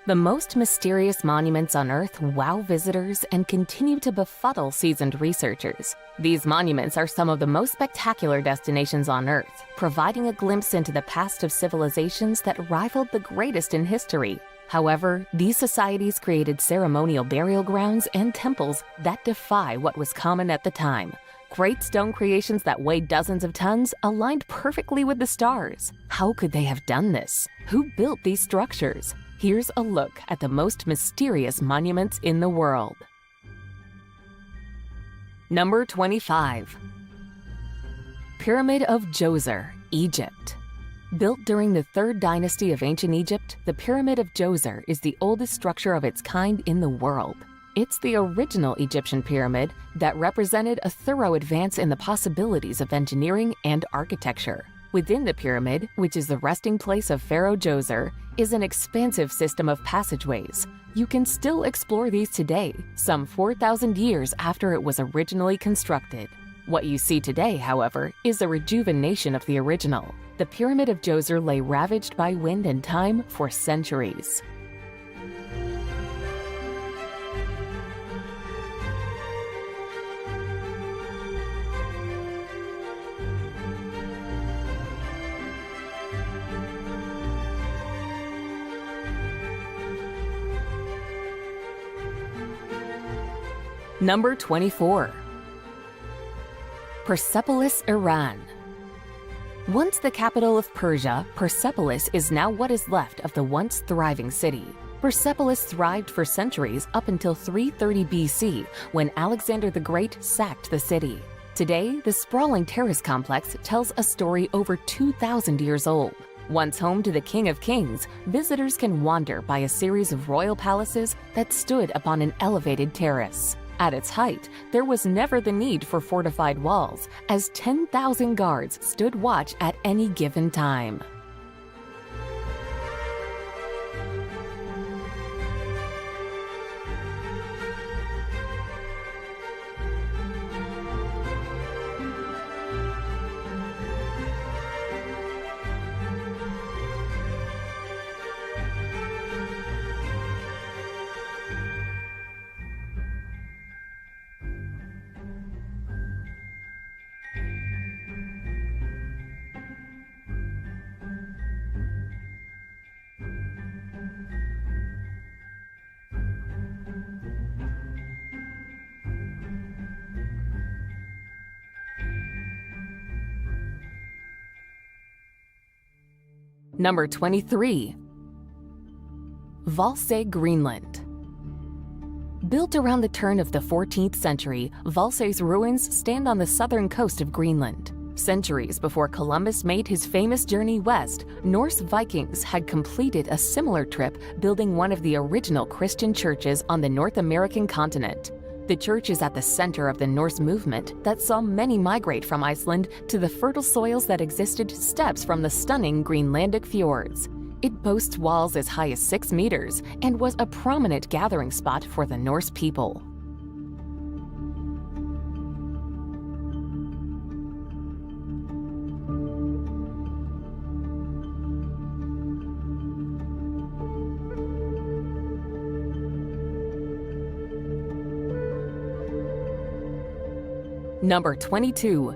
The most mysterious monuments on Earth wow visitors and continue to befuddle seasoned researchers. These monuments are some of the most spectacular destinations on Earth, providing a glimpse into the past of civilizations that rivaled the greatest in history. However, these societies created ceremonial burial grounds and temples that defy what was common at the time. Great stone creations that weighed dozens of tons aligned perfectly with the stars. How could they have done this? Who built these structures? Here's a look at the most mysterious monuments in the world. Number 25. Pyramid of Djoser, Egypt. Built during the 3rd dynasty of ancient Egypt, the Pyramid of Djoser is the oldest structure of its kind in the world. It's the original Egyptian pyramid that represented a thorough advance in the possibilities of engineering and architecture. Within the pyramid, which is the resting place of Pharaoh Djoser, is an expansive system of passageways. You can still explore these today, some 4,000 years after it was originally constructed. What you see today, however, is a rejuvenation of the original. The Pyramid of Djoser lay ravaged by wind and time for centuries. Number 24. Persepolis, Iran. Once the capital of Persia, Persepolis is now what is left of the once thriving city. Persepolis thrived for centuries up until 330 BC, when Alexander the Great sacked the city. Today, the sprawling terrace complex tells a story over 2,000 years old. Once home to the King of Kings, visitors can wander by a series of royal palaces that stood upon an elevated terrace. At its height, there was never the need for fortified walls, as 10,000 guards stood watch at any given time. Number 23. Hvalsey, Greenland. Built around the turn of the 14th century, Hvalsey's ruins stand on the southern coast of Greenland. Centuries before Columbus made his famous journey west, Norse Vikings had completed a similar trip, building one of the original Christian churches on the North American continent. The church is at the center of the Norse movement that saw many migrate from Iceland to the fertile soils that existed steps from the stunning Greenlandic fjords. It boasts walls as high as 6 meters and was a prominent gathering spot for the Norse people. Number 22.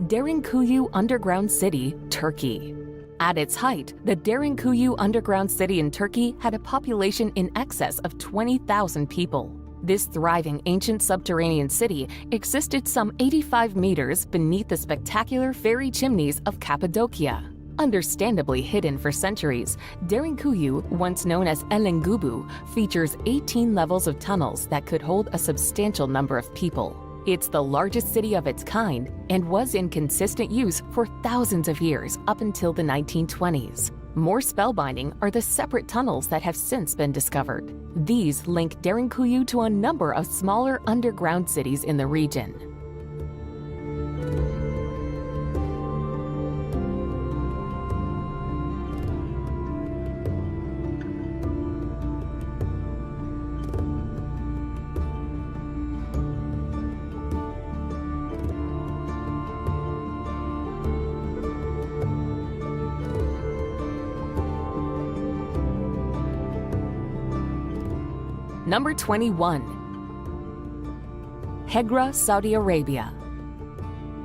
Derinkuyu Underground City, Turkey. At its height, the Derinkuyu Underground City in Turkey had a population in excess of 20,000 people. This thriving ancient subterranean city existed some 85 meters beneath the spectacular fairy chimneys of Cappadocia. Understandably hidden for centuries, Derinkuyu, once known as Elengubu, features 18 levels of tunnels that could hold a substantial number of people. It's the largest city of its kind and was in consistent use for thousands of years up until the 1920s. More spellbinding are the separate tunnels that have since been discovered. These link Derinkuyu to a number of smaller underground cities in the region. Number 21. Hegra, Saudi Arabia.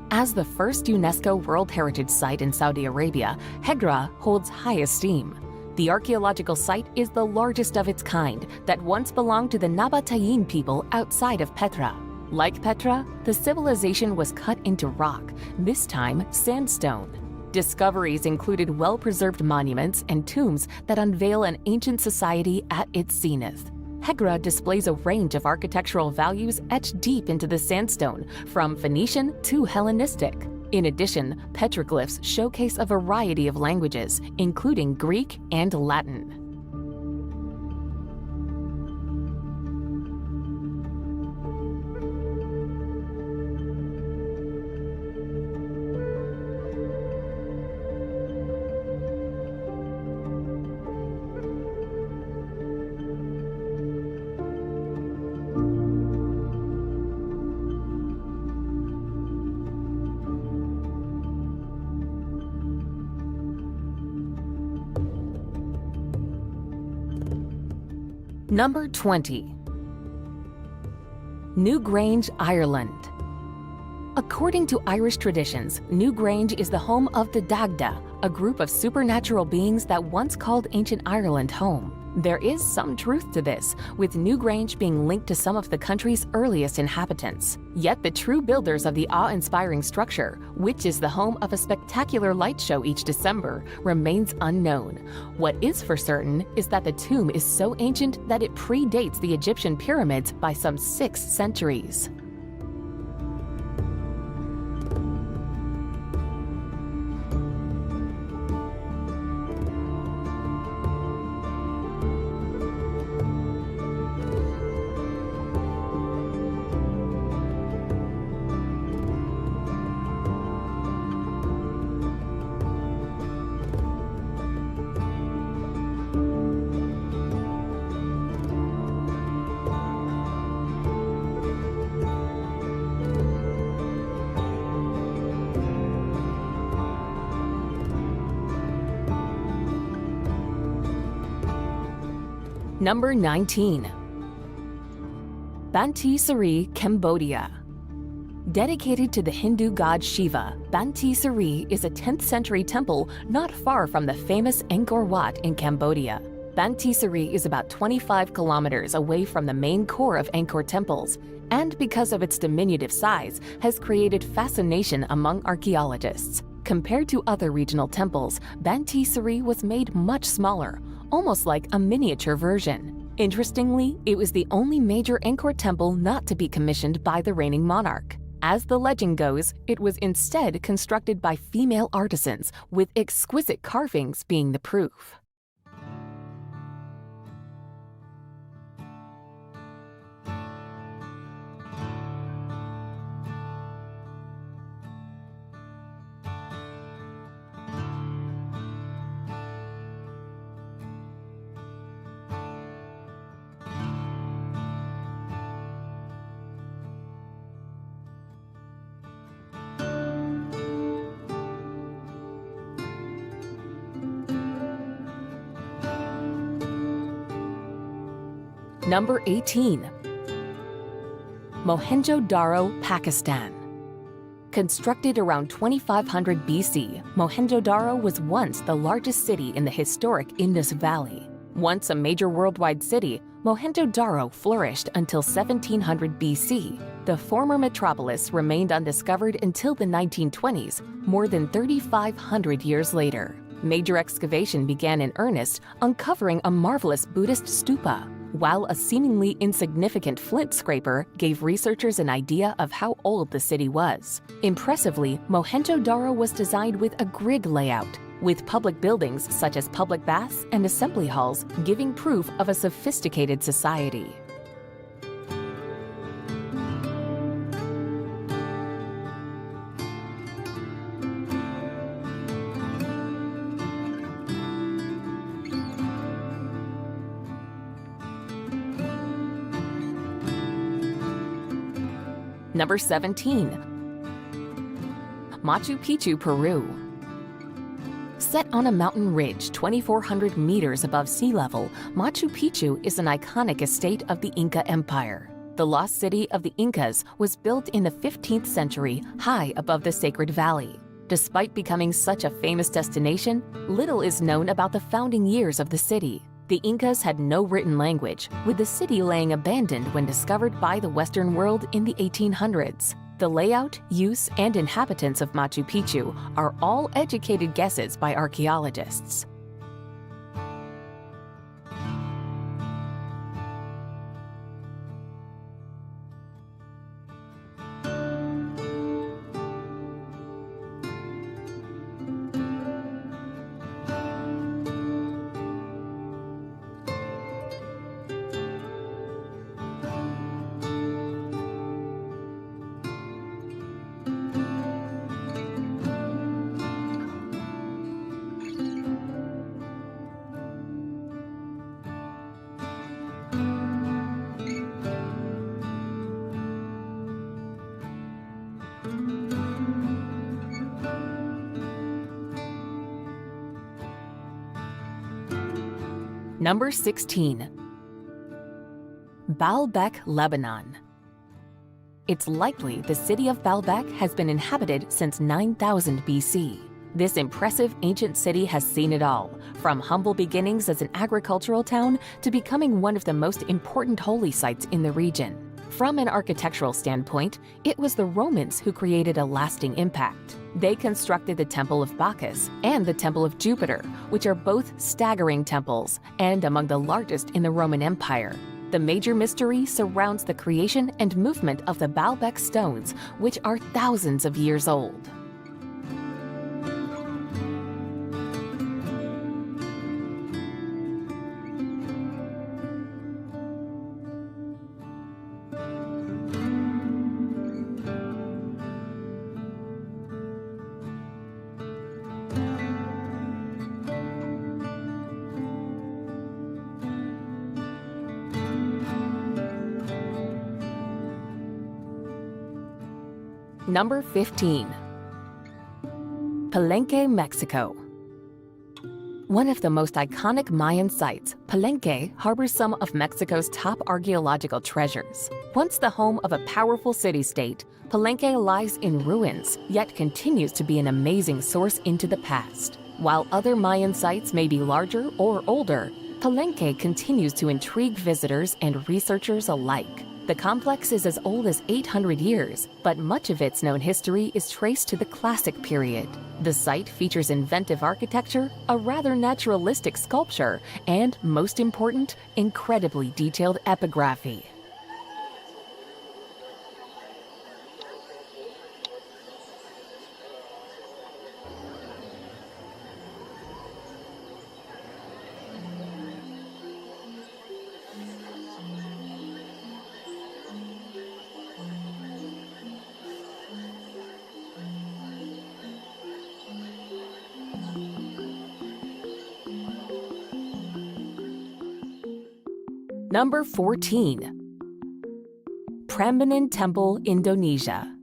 As the first UNESCO World Heritage Site in Saudi Arabia, Hegra holds high esteem. The archaeological site is the largest of its kind that once belonged to the Nabatean people outside of Petra. Like Petra, the civilization was cut into rock, this time sandstone. Discoveries included well-preserved monuments and tombs that unveil an ancient society at its zenith. Hegra displays a range of architectural values etched deep into the sandstone, from Phoenician to Hellenistic. In addition, petroglyphs showcase a variety of languages, including Greek and Latin. Number 20. Newgrange, Ireland. According to Irish traditions, Newgrange is the home of the Dagda, a group of supernatural beings that once called ancient Ireland home. There is some truth to this, with Newgrange being linked to some of the country's earliest inhabitants. Yet the true builders of the awe-inspiring structure, which is the home of a spectacular light show each December, remains unknown. What is for certain is that the tomb is so ancient that it predates the Egyptian pyramids by some 6 centuries. Number 19. Banteay Sari, Cambodia. Dedicated to the Hindu god Shiva, Banteay Sari is a 10th century temple not far from the famous Angkor Wat in Cambodia. Banteay Sari is about 25 kilometers away from the main core of Angkor temples, and because of its diminutive size, has created fascination among archaeologists. Compared to other regional temples, Banteay Sari was made much smaller, almost like a miniature version. Interestingly, it was the only major Angkor temple not to be commissioned by the reigning monarch. As the legend goes, it was instead constructed by female artisans, with exquisite carvings being the proof. Number 18. Mohenjo-Daro, Pakistan. Constructed around 2500 BC, Mohenjo-Daro was once the largest city in the historic Indus Valley. Once a major worldwide city, Mohenjo-Daro flourished until 1700 BC. The former metropolis remained undiscovered until the 1920s, more than 3,500 years later. Major excavation began in earnest, uncovering a marvelous Buddhist stupa, while a seemingly insignificant flint scraper gave researchers an idea of how old the city was. Impressively, Mohenjo-Daro was designed with a grid layout, with public buildings such as public baths and assembly halls giving proof of a sophisticated society. Number 17. Machu Picchu, Peru. Set on a mountain ridge 2,400 meters above sea level, Machu Picchu is an iconic estate of the Inca Empire. The lost city of the Incas was built in the 15th century high above the Sacred Valley. Despite becoming such a famous destination, little is known about the founding years of the city. The Incas had no written language, with the city laying abandoned when discovered by the Western world in the 1800s. The layout, use, and inhabitants of Machu Picchu are all educated guesses by archaeologists. Number 16. Baalbek, Lebanon. It's likely the city of Baalbek has been inhabited since 9000 BC. This impressive ancient city has seen it all, from humble beginnings as an agricultural town to becoming one of the most important holy sites in the region. From an architectural standpoint, it was the Romans who created a lasting impact. They constructed the Temple of Bacchus and the Temple of Jupiter, which are both staggering temples and among the largest in the Roman Empire. The major mystery surrounds the creation and movement of the Baalbek stones, which are thousands of years old. Number 15. Palenque, Mexico. One of the most iconic Mayan sites, Palenque harbors some of Mexico's top archaeological treasures. Once the home of a powerful city-state, Palenque lies in ruins, yet continues to be an amazing source into the past. While other Mayan sites may be larger or older, Palenque continues to intrigue visitors and researchers alike. The complex is as old as 800 years, but much of its known history is traced to the Classic period. The site features inventive architecture, a rather naturalistic sculpture, and, most important, incredibly detailed epigraphy. Number 14. Prambanan Temple, Indonesia.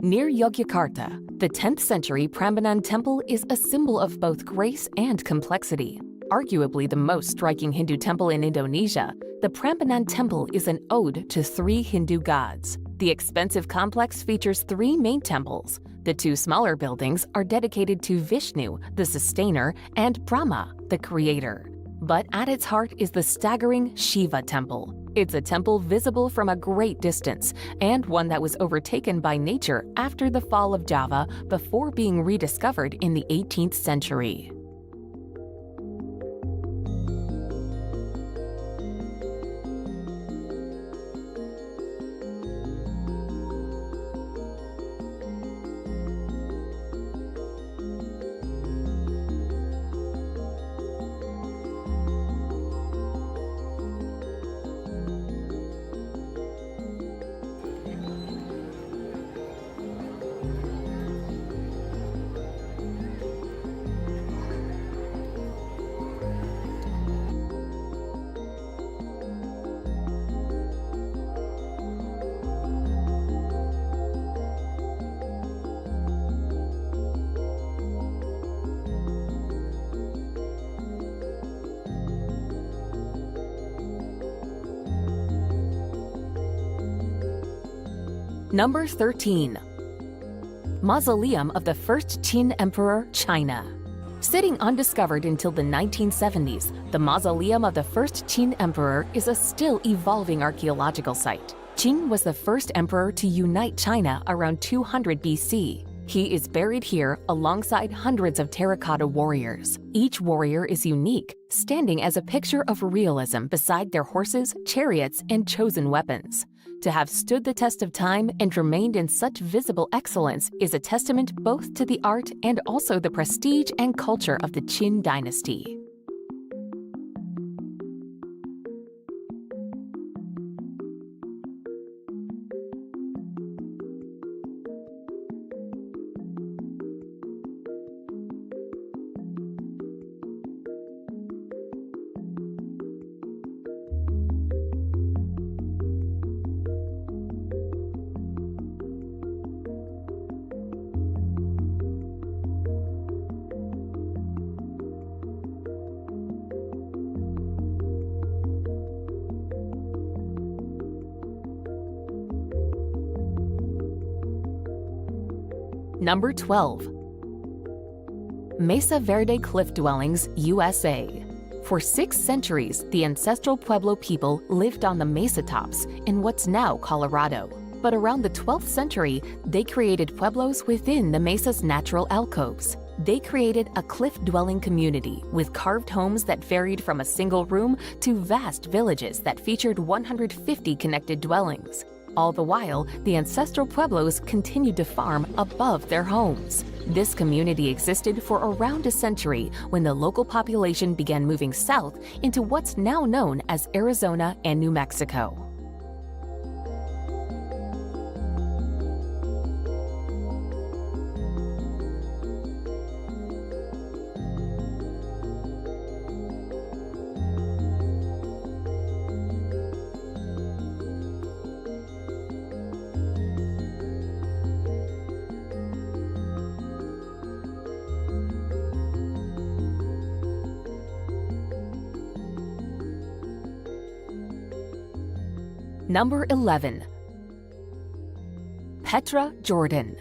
Near Yogyakarta, the 10th century Prambanan Temple is a symbol of both grace and complexity. Arguably the most striking Hindu temple in Indonesia, the Prambanan Temple is an ode to 3 Hindu gods. The expensive complex features 3 main temples. The 2 smaller buildings are dedicated to Vishnu, the sustainer, and Brahma, the creator. But at its heart is the staggering Shiva Temple. It's a temple visible from a great distance, and one that was overtaken by nature after the fall of Java before being rediscovered in the 18th century. Number 13. Mausoleum of the First Qin Emperor, China. Sitting undiscovered until the 1970s, the Mausoleum of the First Qin Emperor is a still evolving archaeological site. Qin was the first emperor to unite China around 200 BC. He is buried here alongside hundreds of terracotta warriors. Each warrior is unique, standing as a picture of realism beside their horses, chariots, and chosen weapons. To have stood the test of time and remained in such visible excellence is a testament both to the art and also the prestige and culture of the Qin dynasty. Number 12. Mesa Verde Cliff Dwellings, USA. For 6 centuries, the ancestral Pueblo people lived on the mesa tops in what's now Colorado. But around the 12th century, they created pueblos within the mesa's natural alcoves. They created a cliff-dwelling community with carved homes that varied from a single room to vast villages that featured 150 connected dwellings. All the while, the ancestral pueblos continued to farm above their homes. This community existed for around a century when the local population began moving south into what's now known as Arizona and New Mexico. Number 11. Petra, Jordan.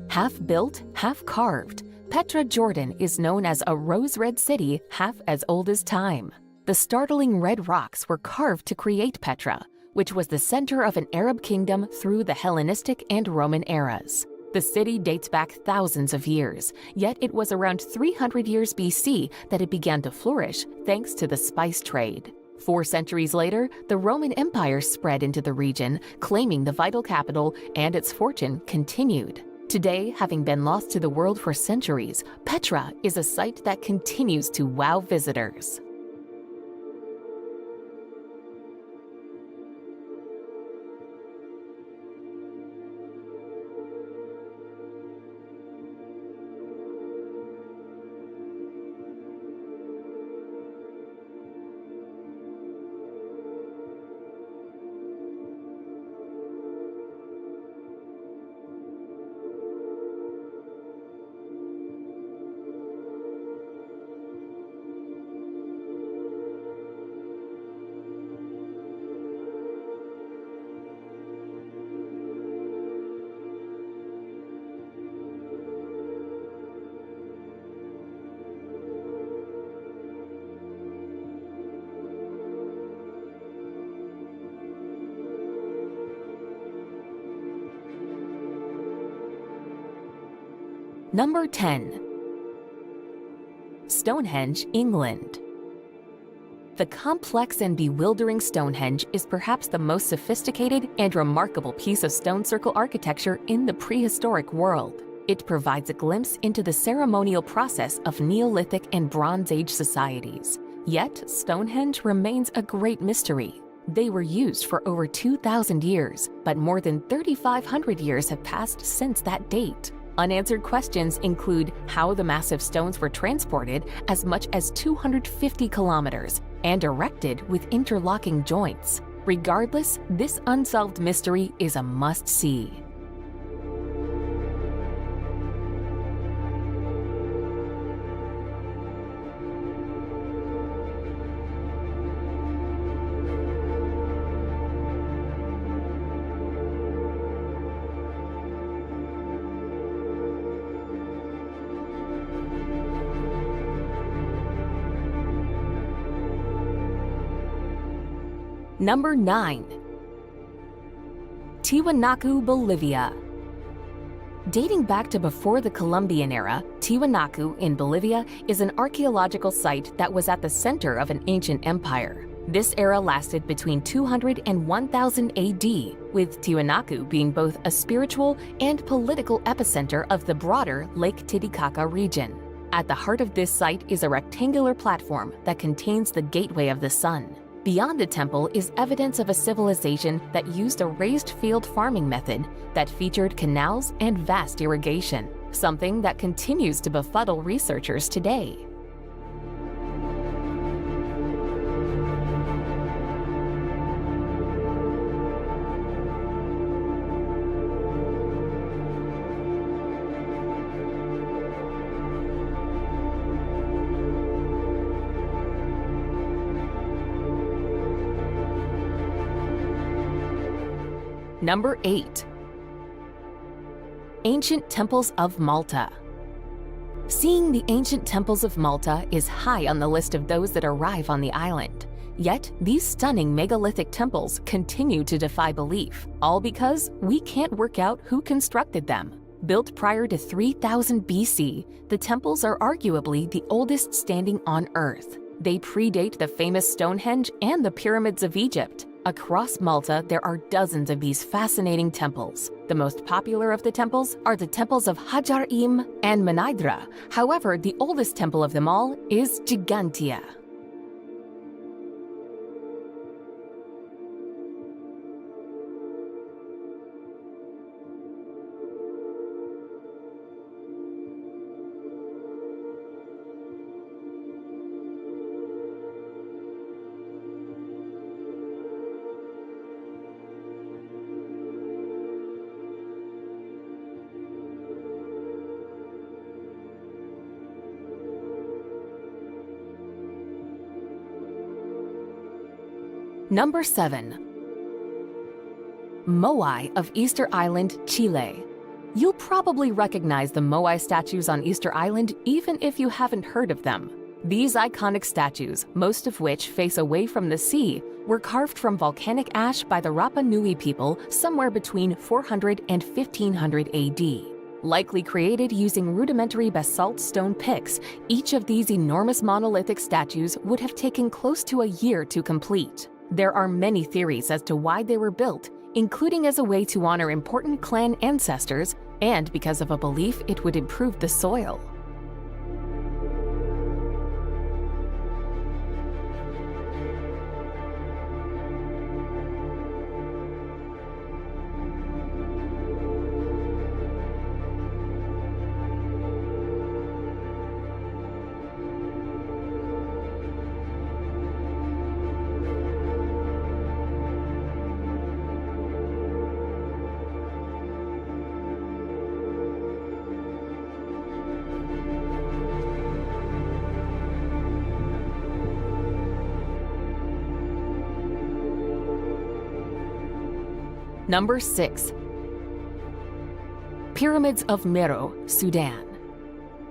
Half built, half carved, Petra, Jordan is known as a rose-red city half as old as time. The startling red rocks were carved to create Petra, which was the center of an Arab kingdom through the Hellenistic and Roman eras. The city dates back thousands of years, yet it was around 300 years BC that it began to flourish thanks to the spice trade. 4 centuries later, the Roman Empire spread into the region, claiming the vital capital, and its fortune continued. Today, having been lost to the world for centuries, Petra is a site that continues to wow visitors. Number 10. Stonehenge, England. The complex and bewildering Stonehenge is perhaps the most sophisticated and remarkable piece of stone circle architecture in the prehistoric world. It provides a glimpse into the ceremonial process of Neolithic and Bronze Age societies. Yet, Stonehenge remains a great mystery. They were used for over 2,000 years, but more than 3,500 years have passed since that date. Unanswered questions include how the massive stones were transported as much as 250 kilometers and erected with interlocking joints. Regardless, this unsolved mystery is a must-see. Number 9. Tiwanaku, Bolivia. Dating back to before the Columbian era, Tiwanaku in Bolivia is an archaeological site that was at the center of an ancient empire. This era lasted between 200 and 1000 AD, with Tiwanaku being both a spiritual and political epicenter of the broader Lake Titicaca region. At the heart of this site is a rectangular platform that contains the Gateway of the Sun. Beyond the temple is evidence of a civilization that used a raised field farming method that featured canals and vast irrigation, something that continues to befuddle researchers today. Number 8. Ancient Temples of Malta. Seeing the ancient temples of Malta is high on the list of those that arrive on the island. Yet, these stunning megalithic temples continue to defy belief, all because we can't work out who constructed them. Built prior to 3000 BC, the temples are arguably the oldest standing on Earth. They predate the famous Stonehenge and the pyramids of Egypt. Across Malta, there are dozens of these fascinating temples. The most popular of the temples are the temples of Hajar-im and Manaydra. However, the oldest temple of them all is Gigantia. Number 7. Moai of Easter Island, Chile. You'll probably recognize the Moai statues on Easter Island even if you haven't heard of them. These iconic statues, most of which face away from the sea, were carved from volcanic ash by the Rapa Nui people somewhere between 400 and 1500 AD. Likely created using rudimentary basalt stone picks, each of these enormous monolithic statues would have taken close to a year to complete. There are many theories as to why they were built, including as a way to honor important clan ancestors and because of a belief it would improve the soil. Number 6. Pyramids of Meroe, Sudan.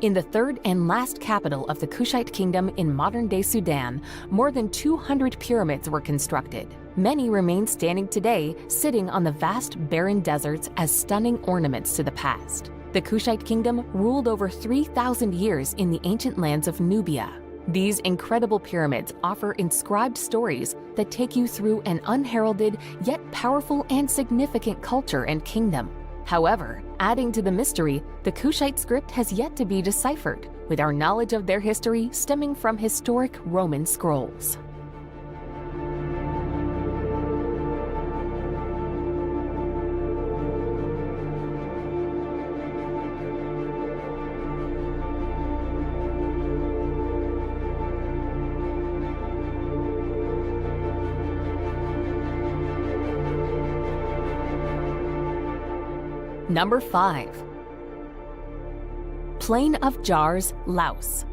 In the third and last capital of the Kushite kingdom in modern-day Sudan, more than 200 pyramids were constructed. Many remain standing today, sitting on the vast, barren deserts as stunning ornaments to the past. The Kushite kingdom ruled over 3,000 years in the ancient lands of Nubia. These incredible pyramids offer inscribed stories that take you through an unheralded yet powerful and significant culture and kingdom. However, adding to the mystery, the Kushite script has yet to be deciphered, with our knowledge of their history stemming from historic Roman scrolls. Number 5. Plain of Jars, Laos.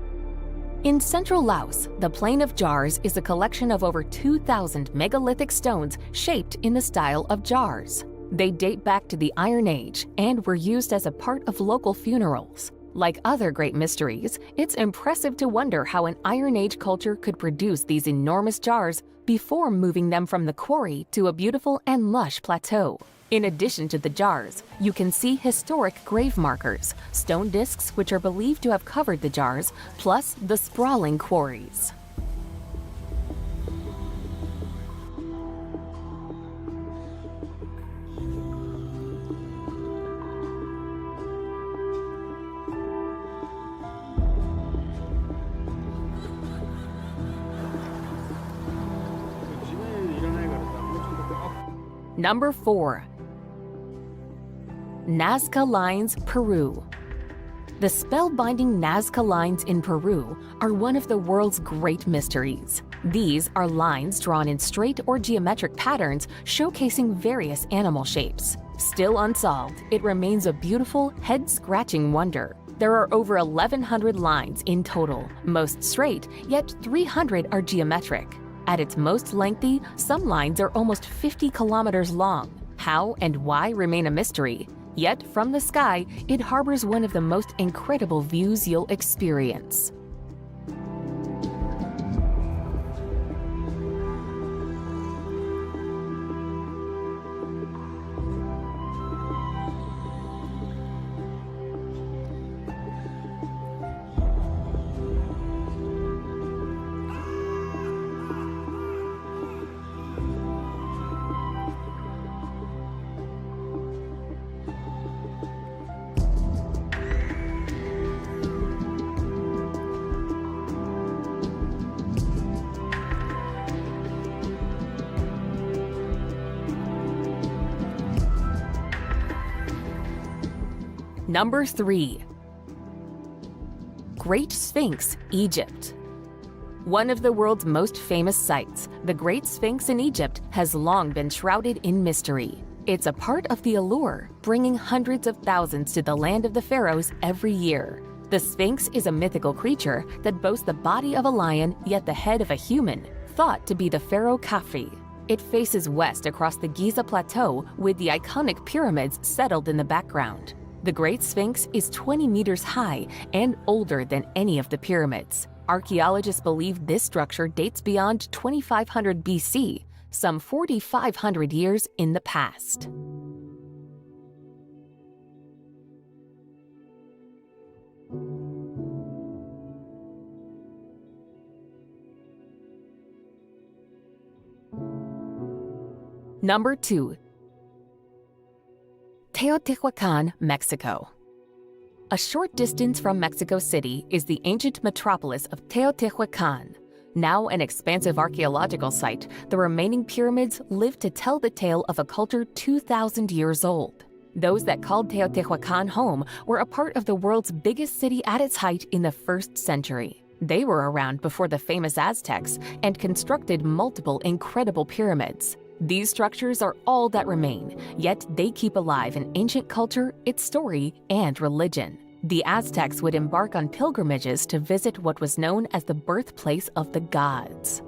In central Laos, the Plain of Jars is a collection of over 2,000 megalithic stones shaped in the style of jars. They date back to the Iron Age and were used as a part of local funerals. Like other great mysteries, it's impressive to wonder how an Iron Age culture could produce these enormous jars before moving them from the quarry to a beautiful and lush plateau. In addition to the jars, you can see historic grave markers, stone discs which are believed to have covered the jars, plus the sprawling quarries. Number 4. Nazca Lines, Peru. The spellbinding Nazca Lines in Peru are one of the world's great mysteries. These are lines drawn in straight or geometric patterns showcasing various animal shapes. Still unsolved, it remains a beautiful, head-scratching wonder. There are over 1,100 lines in total, most straight, yet 300 are geometric. At its most lengthy, some lines are almost 50 kilometers long. How and why remain a mystery. Yet, from the sky, it harbors one of the most incredible views you'll experience. Number 3. Great Sphinx, Egypt. One of the world's most famous sites, the Great Sphinx in Egypt has long been shrouded in mystery. It's a part of the allure, bringing hundreds of thousands to the land of the pharaohs every year. The Sphinx is a mythical creature that boasts the body of a lion yet the head of a human, thought to be the pharaoh Khafre. It faces west across the Giza Plateau with the iconic pyramids settled in the background. The Great Sphinx is 20 meters high and older than any of the pyramids. Archaeologists believe this structure dates beyond 2500 BC, some 4,500 years in the past. Number 2. Teotihuacan, Mexico. A short distance from Mexico City is the ancient metropolis of Teotihuacan. Now an expansive archaeological site, the remaining pyramids live to tell the tale of a culture 2,000 years old. Those that called Teotihuacan home were a part of the world's biggest city at its height in the 1st century. They were around before the famous Aztecs and constructed multiple incredible pyramids. These structures are all that remain, yet they keep alive an ancient culture, its story, and religion. The Aztecs would embark on pilgrimages to visit what was known as the birthplace of the gods.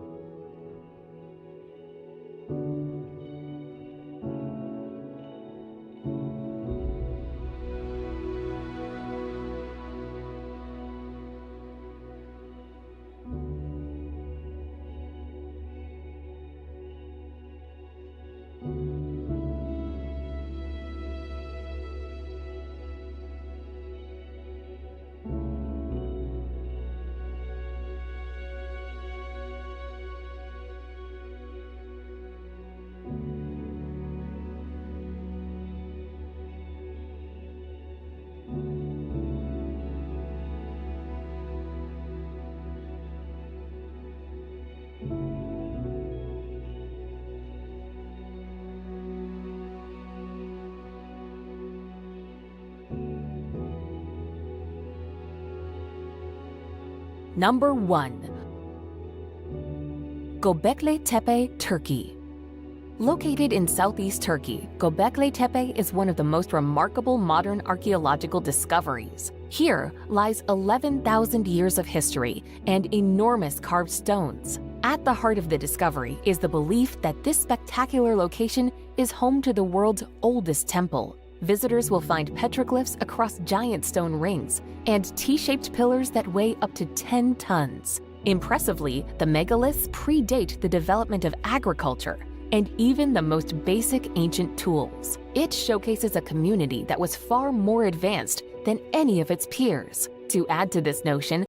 Number 1. Göbekli Tepe, Turkey. Located in southeast Turkey, Göbekli Tepe is one of the most remarkable modern archaeological discoveries. Here lies 11,000 years of history and enormous carved stones. At the heart of the discovery is the belief that this spectacular location is home to the world's oldest temple. Visitors will find petroglyphs across giant stone rings and T-shaped pillars that weigh up to 10 tons. Impressively, the megaliths predate the development of agriculture and even the most basic ancient tools. It showcases a community that was far more advanced than any of its peers. To add to this notion,